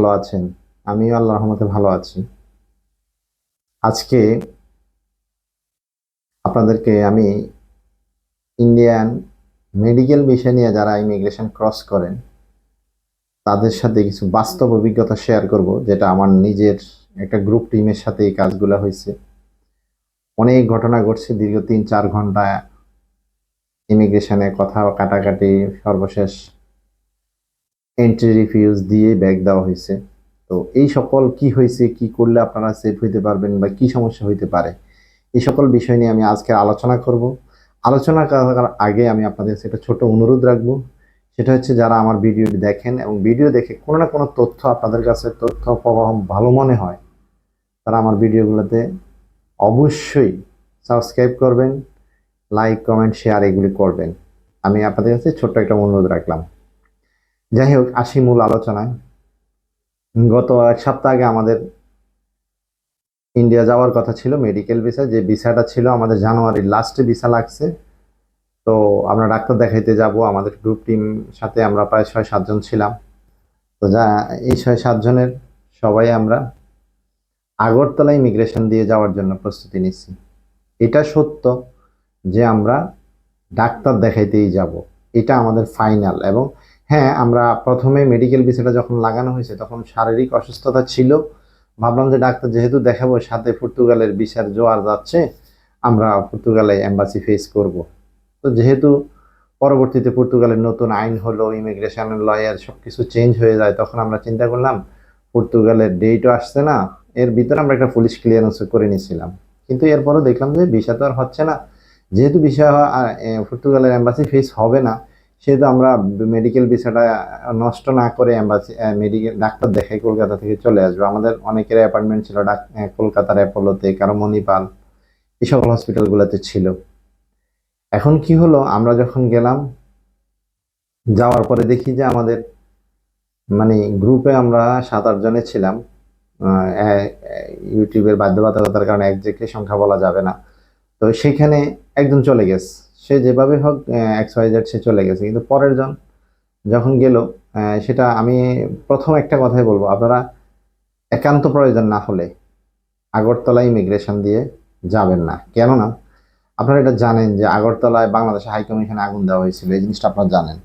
ভালো আছেন? আমিও আল্লাহর রহমতে ভালো আছি। আজকে আপনাদেরকে আমি ইন্ডিয়ান মেডিকেল বিষয় নিয়ে যারা ইমিগ্রেশন ক্রস করেন তাদের সাথে কিছু বাস্তব অভিজ্ঞতা শেয়ার করব, যেটা আমার নিজের একটা গ্রুপ টিমের সাথে এই কাজগুলো হয়েছে। অনেক ঘটনা ঘটছে, দীর্ঘ 3-4 ঘন্টা ইমিগ্রেশনে কথা কাটাকাটি, সর্বশেষ এন্ট্রি রিফিউজ দিয়ে ব্যাগ দেওয়া হয়েছে। তো এই সকল কি হয়েছে, কি করলে আপনারা সেফ হইতে পারবেন বা কি সমস্যা হইতে পারে, এই সকল বিষয় নিয়ে আমি আজকে আলোচনা করব। আলোচনা করার আগে আমি আপনাদের কাছে একটা ছোট অনুরোধ রাখবো। সেটা হচ্ছে, যারা আমার ভিডিওটি দেখেন এবং ভিডিও দেখে কোনো না কোনো তথ্য আপনাদের কাছে তথ্য প্রবাহ ভালো মনে হয়, তারা আমার ভিডিওগুলোতে অবশ্যই সাবস্ক্রাইব করবেন, লাইক কমেন্ট শেয়ার এগুলি করবেন। আমি আপনাদের কাছে ছোট্ট একটা অনুরোধ রাখলাম। যাই হোক, আসি মূল আলোচনায়। গত 1 সপ্তাহ আগে আমাদের ইন্ডিয়া যাওয়ার কথা ছিল মেডিকেল ভিসা। যে ভিসাটা ছিল আমাদের জানুয়ারির লাস্টে ভিসা লাগছে। তো আমরা ডাক্তার দেখাইতে যাব, আমাদের গ্রুপ টিম সাথে আমরা প্রায় 6-7 জন ছিলাম। তো যা এই 6-7 জনের সবাই আমরা আগরতলা ইমিগ্রেশন দিয়ে যাওয়ার জন্য প্রস্তুতি নিচ্ছি। এটা সত্য যে আমরা ডাক্তার দেখাইতেই যাব, এটা আমাদের ফাইনাল। এবং হ্যাঁ, আমরা প্রথমে মেডিকেল ভিসাটা যখন লাগানো হয়েছে তখন শারীরিক অসুস্থতা ছিল। ভাবলাম যে ডাক্তার যেহেতু দেখাবো, সাথে পর্তুগালের ভিসার জোয়ার যাচ্ছে, আমরা পর্তুগালে এম্বাসি ফেস করব। তো যেহেতু পরবর্তীতে পর্তুগালের নতুন আইন হলো, ইমিগ্রেশন লয়ার সবকিছু চেঞ্জ হয়ে যায়, তখন আমরা চিন্তা করলাম পর্তুগালের ডেটও আসছে না, এর ভিতরে আমরা একটা পুলিশ ক্লিয়ারেন্স করে নিয়েছিলাম। কিন্তু এরপরও দেখলাম যে ভিসা তো আর হচ্ছে না। যেহেতু ভিসা পর্তুগালের এম্বাসি ফেস হবে না, সেহেতু আমরা মেডিকেল ভিসাটা নষ্ট না করে এম্বাসি মেডিকেল ডাক্তার দেখাই কলকাতা থেকে চলে আসবো। আমাদের অনেকের অ্যাপয়েন্টমেন্ট ছিল কলকাতার অ্যাপোলোতে, কারো মণিপাল, এই সকল হসপিটালগুলোতে ছিল। এখন কি হলো, আমরা যখন গেলাম, যাওয়ার পরে দেখি যে আমাদের মানে গ্রুপে আমরা 7-8 জনে ছিলাম। ইউটিউবের বাধ্যবাধকতার কারণে একজ্যাক্টলি সংখ্যা বলা যাবে না। তো সেখানে একজন চলে গেছে, সে যেভাবে হোক XYZ সে চলে গেছে। কিন্তু পরের জন যখন গেল, সেটা আমি প্রথম একটা কথাই বলবো, আপনারা একান্ত প্রয়োজন না হলে আগরতলা ইমিগ্রেশন দিয়ে যাবেন না। কেননা আপনারা এটা জানেন যে আগরতলায় বাংলাদেশের হাই কমিশনে আগুন দেওয়া হয়েছিল, এই জিনিসটা আপনারা জানেন।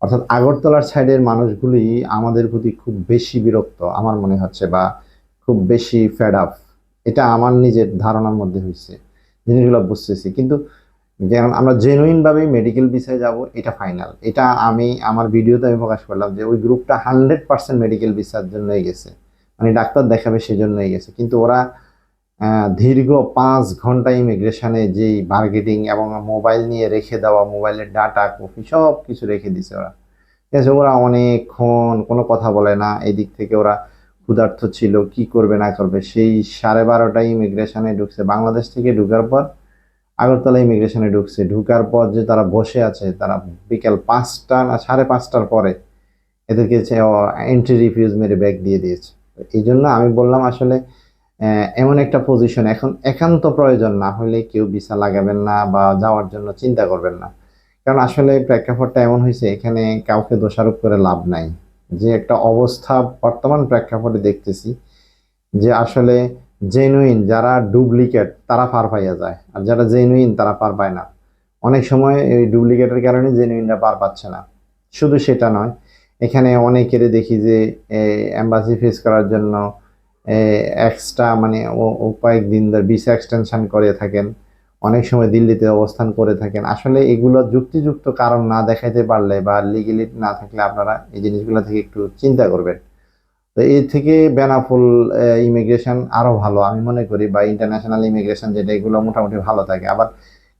অর্থাৎ আগরতলার সাইডের মানুষগুলি আমাদের প্রতি খুব বেশি বিরক্ত আমার মনে হচ্ছে, বা খুব বেশি ফেড আপ। এটা আমার নিজের ধারণার মধ্যে হয়েছে, জিনিসগুলো বুঝতেছি। কিন্তু যেমন আমরা জেনুইন ভাবে মেডিকেল ভিসায় যাব, এটা ফাইনাল। এটা আমি আমার ভিডিওতে আমি প্রকাশ করলাম যে ওই গ্রুপটা 100% মেডিকেল ভিসার জন্যই গেছে, মানে ডাক্তার দেখাবে সেজন্যই গেছে। কিন্তু ওরা দীর্ঘ 5 ঘন্টা ইমিগ্রেশনে যেই বার্গেটিং এবং মোবাইল নিয়ে রেখে দেওয়া, মোবাইলের ডাটা কপি সব কিছু রেখে দিছে ওরা। ঠিক আছে, ওরা অনেকক্ষণ কোনো কথা বলে না। এদিক থেকে ওরা ক্ষুধার্ত ছিল, কি করবে না করবে। সেই 12:30টায় ইমিগ্রেশনে ঢুকছে, বাংলাদেশ থেকে ঢুকার পর আগরতলা ইমিগ্রেশনে ঢুকছে। ঢুকার পর যে তারা বসে আছে, তারা বিকেল 5টা না 5:30টার পরে এদেরকে এন্ট্রি রিফিউজ মেরে ব্যাগ দিয়ে দিয়েছে। এই জন্য আমি বললাম, আসলে এমন একটা পজিশন, এখন একান্ত প্রয়োজন না হলে কেউ ভিসা লাগাবেন না বা যাওয়ার জন্য চিন্তা করবেন না। কারণ আসলে প্রেক্ষাপটটা এমন হয়েছে, এখানে কাউকে দোষারোপ করে লাভ নাই। যে একটা অবস্থা বর্তমান প্রেক্ষাপটে দেখতেছি, যে আসলে জেনুইন যারা ডুপ্লিকেট তারা পার পাইয়া যায়, আর যারা জেনুইন তারা পার পায় না। অনেক সময় এই ডুপ্লিকেটের কারণে জেনুইনরা পার পাচ্ছে না। শুধু সেটা নয়, এখানে অনেকেরই দেখি যে এম্বাসি ফেস করার জন্য এক্সট্রা মানে ও কয়েকদিন ধরে ভিসা এক্সটেনশন করে থাকেন, অনেক সময় দিল্লিতে অবস্থান করে থাকেন। আসলে এগুলো যুক্তিযুক্ত কারণ না দেখাইতে পারলে বা লিগেলি না থাকলে আপনারা এই জিনিসগুলো থেকে একটু চিন্তা করবেন। তো এই থেকে বেনাফুল ইমিগ্রেশন আরো ভালো আমি মনে করি, বা ইন্টারন্যাশনাল ইমিগ্রেশন যেটা, এগুলো মোটামুটি ভালো থাকে। আবার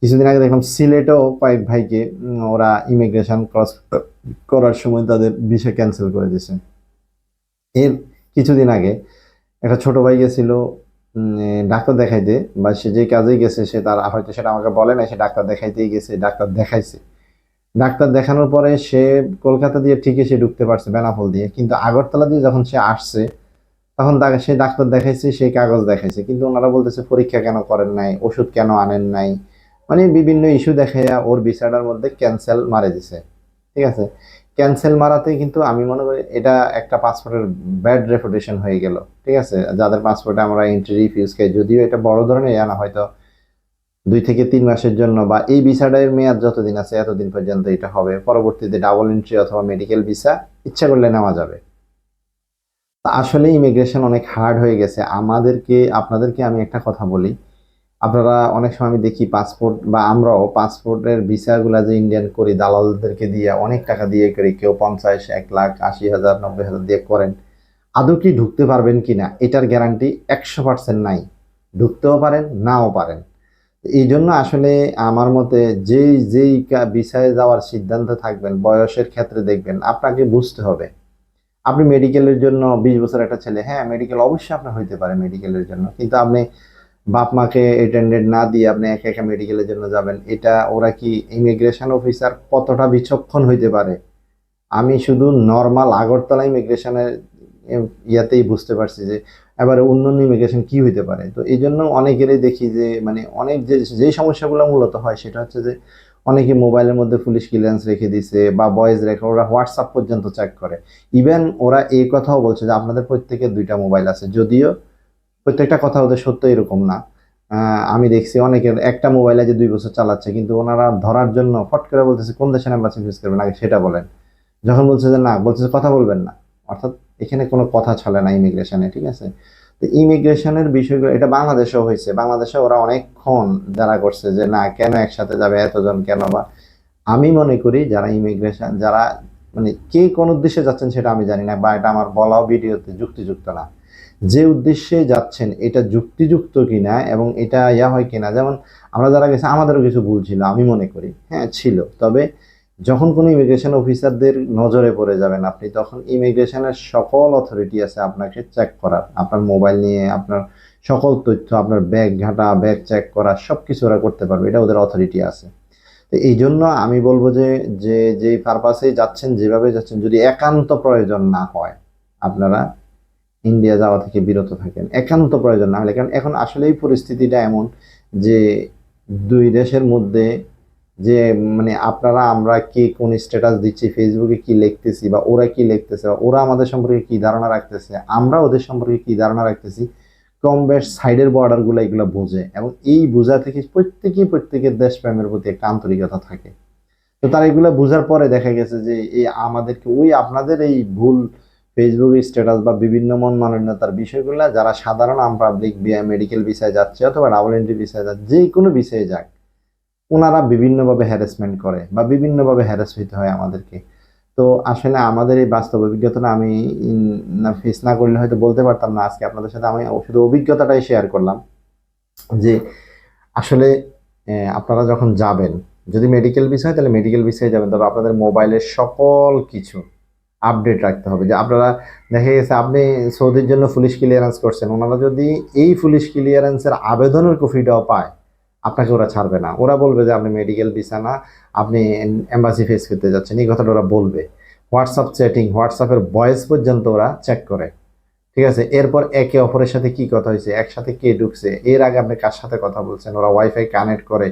কিছুদিন আগে দেখলাম সিলেটেও কয়েক ভাইকে ওরা ইমিগ্রেশন ক্রস করার সময় তাদের ভিসা ক্যান্সেল করে দিয়েছে। এর কিছুদিন আগে একটা ছোট ভাই গেছিল ডাক্তার দেখাইতে, বা সে যে কাজেই গেছে, সে তার হয়তো সেটা আমাকে বলে না, সে ডাক্তার দেখাইতেই গেছে, ডাক্তার দেখাইছে। ডাক্তার দেখানোর পরে সে কলকাতা দিয়ে ঠিকই সে ঢুকতে পারছে বেনাপোল দিয়ে, কিন্তু আগরতলা দিয়ে যখন সে আসছে, তখন তাকে সে ডাক্তার দেখাইছে, সেই কাগজ দেখাইছে, কিন্তু ওনারা বলতেছে পরীক্ষা কেন করেন নাই, ওষুধ কেন আনেন নাই, মানে বিভিন্ন ইস্যু দেখাইয়া ওর ভিসাটার মধ্যে ক্যান্সেল মারে দিছে। ঠিক আছে, ক্যান্সেল মারাতে কিন্তু আমি মনে করি এটা একটা পাসপোর্টের ব্যাড রেপুটেশন হয়ে গেল। ঠিক আছে, যাদের পাসপোর্টে আমরা এন্ট্রি রিফিউজ খাই, যদিও এটা বড় ধরনের না, হয়তো 2 থেকে 3 মাসের জন্য, বা এই ভিসাটার মেয়াদ যতদিন আছে এতদিন পর্যন্ত এটা হবে, পরবর্তীতে ডাবল এন্ট্রি অথবা মেডিকেল ভিসা ইচ্ছা করলে নেওয়া যাবে। তা আসলে ইমিগ্রেশন অনেক হার্ড হয়ে গেছে আমাদেরকে। আপনাদেরকে আমি একটা কথা বলি, আপনারা অনেক সময় আমি দেখি পাসপোর্ট, বা আমরাও পাসপোর্টের ভিসাগুলা যে ইন্ডিয়ান করি দালালদেরকে দিয়ে অনেক টাকা দিয়ে করি, কেউ 50, 1 লাখ, 80,000, 90,000 দিয়ে করেন। আদৌ কি ঢুকতে পারবেন কিনা এটার গ্যারান্টি 100% নাই, ঢুকতেও পারেন নাও পারেন। এই জন্য আসলে আমার মতে যেই ভিসায় যাওয়ার সিদ্ধান্ত থাকবেন, বয়সের ক্ষেত্রে দেখবেন আপনাকে বুঝতে হবে। আপনি মেডিকেলের জন্য 20 বছর একটা ছেলে, হ্যাঁ মেডিকেল অবশ্যই আপনার হইতে পারে মেডিকেলের জন্য, কিন্তু আপনি বাপ মাকে অ্যাটেন্ডেন্ট না দিয়ে আপনি একা একা মেডিকেলের জন্য যাবেন, এটা ওরা কি ইমিগ্রেশন অফিসার কতটা বিচক্ষণ হইতে পারে? আমি শুধু নর্মাল আগরতলা ইমিগ্রেশনের ইয়াতেই বুঝতে পারছি যে এবারে অন্যান্য ইমিগ্রেশন কি হইতে পারে। তো এই জন্য অনেকেরই দেখি যে মানে অনেক যে সমস্যাগুলো মূলত হয় সেটা হচ্ছে যে অনেকে মোবাইলের মধ্যে পুলিশ ক্লিয়ারেন্স রেখে দিছে বা বয়েজ রেখে, ওরা হোয়াটসঅ্যাপ পর্যন্ত চেক করে। ইভেন ওরা এই কথাও বলছে যে আপনাদের প্রত্যেকের 2টা মোবাইল আছে, যদিও প্রত্যেকটা কথা ওদের সত্য এরকম না। আমি দেখছি অনেকের একটা মোবাইল আছে 2 বছর চালাচ্ছে, কিন্তু ওনারা ধরার জন্য ফট করে বলতেছে কোন দেশে এম্বাসি ফেস করবেন আগে সেটা বলেন। যখন বলছে যে না, বলছে যে কথা বলবেন না, অর্থাৎ এখানে কোনো কথা চলে না ইমিগ্রেশনে। ঠিক আছে, তো ইমিগ্রেশনের বিষয়গুলো এটা বাংলাদেশেও হয়েছে, বাংলাদেশে ওরা অনেকক্ষণ যারা করছে যে না কেন একসাথে যাবে এতজন কেন, বা আমি মনে করি যারা ইমিগ্রেশন যারা মানে কে কোন উদ্দেশ্যে যাচ্ছেন সেটা আমি জানি না, বা এটা আমার বলাও ভিডিওতে যুক্তিযুক্ত না। যে উদ্দেশ্যে যাচ্ছেন এটা যুক্তিযুক্ত কিনা এবং এটা হয় কিনা, যেমন আমরা যারা গেছি আমাদেরও কিছু ভুল ছিল আমি মনে করি, হ্যাঁ ছিল। তবে যখন কোনো ইমিগ্রেশন অফিসারদের নজরে পড়ে যাবেন আপনি, তখন ইমিগ্রেশনের সকল অথরিটি আছে আপনাকে চেক করার, আপনার মোবাইল নিয়ে আপনার সকল তথ্য, আপনার ব্যাগ ঘাটা, ব্যাগ চেক করা, সবকিছু ওরা করতে পারবে, এটা ওদের অথরিটি আছে। তো এই জন্য আমি বলবো যে যে পারপাসে যাচ্ছেন, যেভাবে যাচ্ছেন, যদি একান্ত প্রয়োজন না হয় আপনারা ইন্ডিয়া যাওয়া থেকে বিরত থাকেন, একান্ত প্রয়োজন না হলে। কারণ এখন আসলেই পরিস্থিতিটা এমন যে 2 দেশের মধ্যে যে মানে আপনারা আমরা কি কোন স্ট্যাটাস দিচ্ছি, ফেসবুকে কি লিখতেছি, বা ওরা কি লিখতেছে, বা ওরা আমাদের সম্পর্কে কি ধারণা রাখতেছে, আমরা ওদের সম্পর্কে কি ধারণা রাখতেছি, কম বেশ সাইডের বর্ডারগুলো এগুলো বোঝে, এবং এই বোঝা থেকে প্রত্যেকের দেশপ্রেমের প্রতি একটা আন্তরিকতা থাকে। তো তারা এগুলো বোঝার পরে দেখা গেছে যে এই আমাদেরকে ওই আপনাদের এই ভুল ফেসবুক স্ট্যাটাস বা বিভিন্ন মন মাননীয়তার বিষয়গুলো যারা সাধারণ পাবলিক মেডিকেল ভিসায় যাচ্ছে অথবা ডাবল এন্ট্রি ভিসায় যাচ্ছে, যে কোনো বিষয়ে যাক, ওনারা বিভিন্নভাবে হ্যারাসমেন্ট করে বা বিভিন্নভাবে হ্যারাস হইতে হয় আমাদেরকে। তো আসলে আমাদের এই বাস্তব অভিজ্ঞতাটা আমি ফেস না করলে হয়তো বলতে পারতাম না আজকে আপনাদের সাথে। আমি শুধু অভিজ্ঞতাটাই শেয়ার করলাম যে আসলে আপনারা যখন যাবেন, যদি মেডিকেল ভিসা হয় তাহলে মেডিকেল ভিসায় যাবেন, তবে আপনাদের মোবাইলের সকল কিছু আপডেট রাখতে হবে। যে আপনারা দেখা গেছে আপনি সৌদির জন্য পুলিশ ক্লিয়ারেন্স করছেন, ওনারা যদি এই পুলিশ ক্লিয়ারেন্সের আবেদনের কপিটাও পায়, আপনাকে ওরা ছাড়বে না। ওরা বলবে যে আপনি মেডিকেল ভিসা না, আপনি এম্বাসি ফেস করতে যাচ্ছেন, এই কথাটা ওরা বলবে। হোয়াটসঅ্যাপ চ্যাটিং, হোয়াটসঅ্যাপের ভয়েস পর্যন্ত ওরা চেক করে। ঠিক আছে, এরপর একে অপরের সাথে কি কথা হয়েছে, একসাথে কে ঢুকছে, এর আগে আপনি কার সাথে কথা বলছেন, ওরা ওয়াইফাই কানেক্ট করে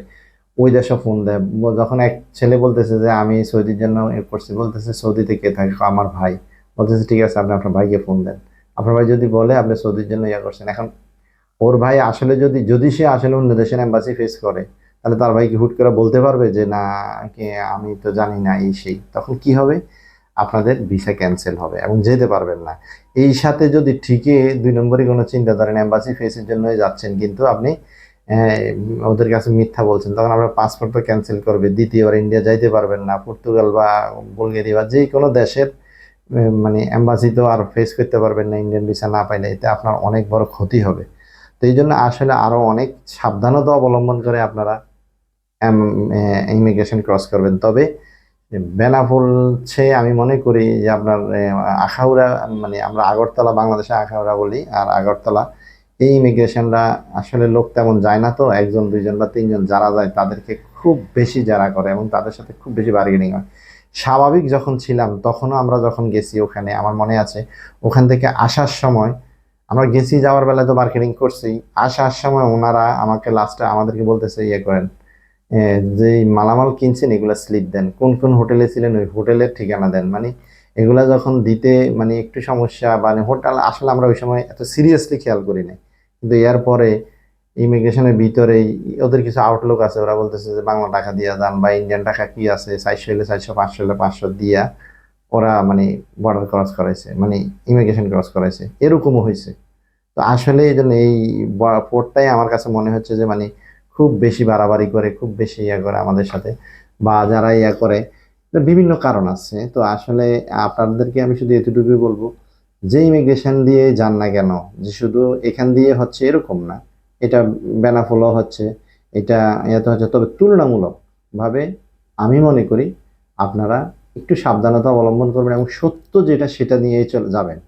ওই দেশে ফোন দেয়। যখন এক ছেলে বলতেছে যে আমি সৌদির জন্য করছি, বলতেছে সৌদিতে কে থাকে, আমার ভাই। বলতেছে ঠিক আছে আপনি আপনার ভাইকে ফোন দেন। আপনার ভাই যদি বলে আপনি সৌদির জন্য করছেন, এখন ওর ভাই আসলে যদি সে আসলে অন্য দেশের এম্বাসি ফেস করে, তাহলে তার ভাইকে হুট করে বলতে পারবে যে না কে আমি তো জানি না এই সেই, তখন কি হবে, আপনাদের ভিসা ক্যান্সেল হবে এবং যেতে পারবেন না। এই সাথে যদি ঠিকই 2 নম্বরই কোনো চিন্তা ধরেন এম্বাসি ফেসের জন্য যাচ্ছেন, কিন্তু আপনি ওদের কাছে মিথ্যা বলছেন, তখন আপনার পাসপোর্ট তো ক্যান্সেল করবে, দ্বিতীয়বার ইন্ডিয়া যাইতে পারবেন না, পর্তুগাল বা বুলগেরিয়া বা যে কোনো দেশের মানে এম্বাসি তো আর ফেস করতে পারবেন না ইন্ডিয়ান ভিসা না পাইলে, এতে আপনার অনেক বড় ক্ষতি হবে। তো এই জন্য আসলে আরো অনেক সাবধানতা অবলম্বন করে আপনারা ইমিগ্রেশন ক্রস করবেন। তবে বেনাপোল আমি মনে করি যে আপনার আখাউড়া, মানে আমরা আগরতলা বাংলাদেশে আখাউড়া বলি, আর আগরতলা এই ইমিগ্রেশনটা আসলে লোক তেমন যায় না, তো 1 জন 2 জন বা 3 জন যারা যায় তাদেরকে খুব বেশি যারা করে এবং তাদের সাথে খুব বেশি বার্গেনিং হয়। স্বাভাবিক যখন ছিলাম তখনও আমরা যখন গেছি ওখানে, আমার মনে আছে ওখান থেকে আসার সময় আমরা গেছি, যাওয়ার বেলায় তো মার্কেটিং করছি, আসার সময় ওনারা আমাকে লাস্টে আমাদেরকে বলতেছে করেন যেই মালামাল কিনছেন এগুলা স্লিপ দেন, কোন কোন হোটেলে ছিলেন ওই হোটেলের ঠিকানা দেন। মানে এগুলা যখন দিতে মানে একটু সমস্যা, মানে হোটেল আসলে আমরা ওই সময় এত সিরিয়াসলি খেয়াল করি না, কিন্তু এর পরে ইমিগ্রেশনের ভিতরেই ওদের কিছু আউটলুক আছে, ওরা বলতেছে যে বাংলা টাকা দিয়া যান বা ইন্ডিয়ান টাকা কি আছে, 400 হলে 400, 500 হলে 500 দিয়া ওরা মানে বর্ডার ক্রস করাইছে, মানে ইমিগ্রেশন ক্রস করাইছে, এরকমও হয়েছে। তো আসলে এই জন্য এই পোর্টটাই আমার কাছে মনে হচ্ছে যে মানে খুব বেশি বাড়াবাড়ি করে, খুব বেশি ইয়া করে আমাদের সাথে, বা যারা ইয়া করে, এটার বিভিন্ন কারণ আছে। তো আসলে আপনাদেরকে আমি শুধু এতটুকুই বলবো, যে ইমিগ্রেশন দিয়ে যান না কেন, যে শুধু এখান দিয়ে হচ্ছে এরকম না, এটা বেনাফলও হচ্ছে, এটা এত হচ্ছে, তবে তুলনামূলক ভাবে আমি মনে করি আপনারা একটু সাবধানতা অবলম্বন করবেন এবং সত্য যেটা সেটা নিয়েই চলে যাবেন।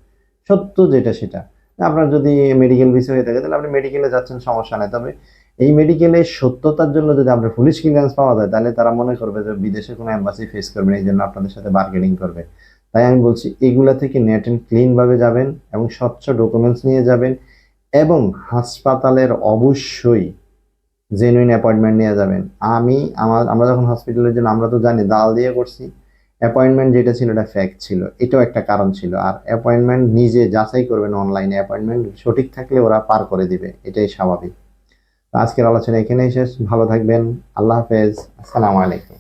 সত্য যেটা সেটা, আপনার যদি মেডিকেল বিষয় হয়ে থাকে তাহলে আপনি মেডিকেলে যাচ্ছেন, সমস্যা নেই। তবে এই মেডিকেলের সত্যতার জন্য যদি আপনার পুলিশ ক্লিয়ারেন্স পাওয়া যায়, তাহলে তারা মনে করবে যে বিদেশে কোনো এম্বাসি ফেস করবেন, এই জন্য আপনাদের সাথে বার্গেনিং করবে। তাই আমি বলছি এগুলা থেকে নেট অ্যান্ড ক্লিন ভাবে যাবেন এবং স্বচ্ছ ডকুমেন্টস নিয়ে যাবেন, এবং হাসপাতালের অবশ্যই জেনুইন অ্যাপয়েন্টমেন্ট নিয়ে যাবেন। আমরা যখন হসপিটালের জন্য, আমরা তো জানি দালাল দিয়ে করছি, অ্যাপয়েন্টমেন্ট যেটা ছিল এটা ফেক ছিল, এটাও একটা কারণ ছিল। আর অ্যাপয়েন্টমেন্ট নিজে যাচাই করবেন অনলাইনে, অ্যাপয়েন্টমেন্ট সঠিক থাকলে ওরা পার করে দিবে, এটাই স্বাভাবিক। তো আজকের আলোচনা এখানেই শেষ, ভালো থাকবেন, আল্লাহ হাফেজ, আসসালামু আলাইকুম।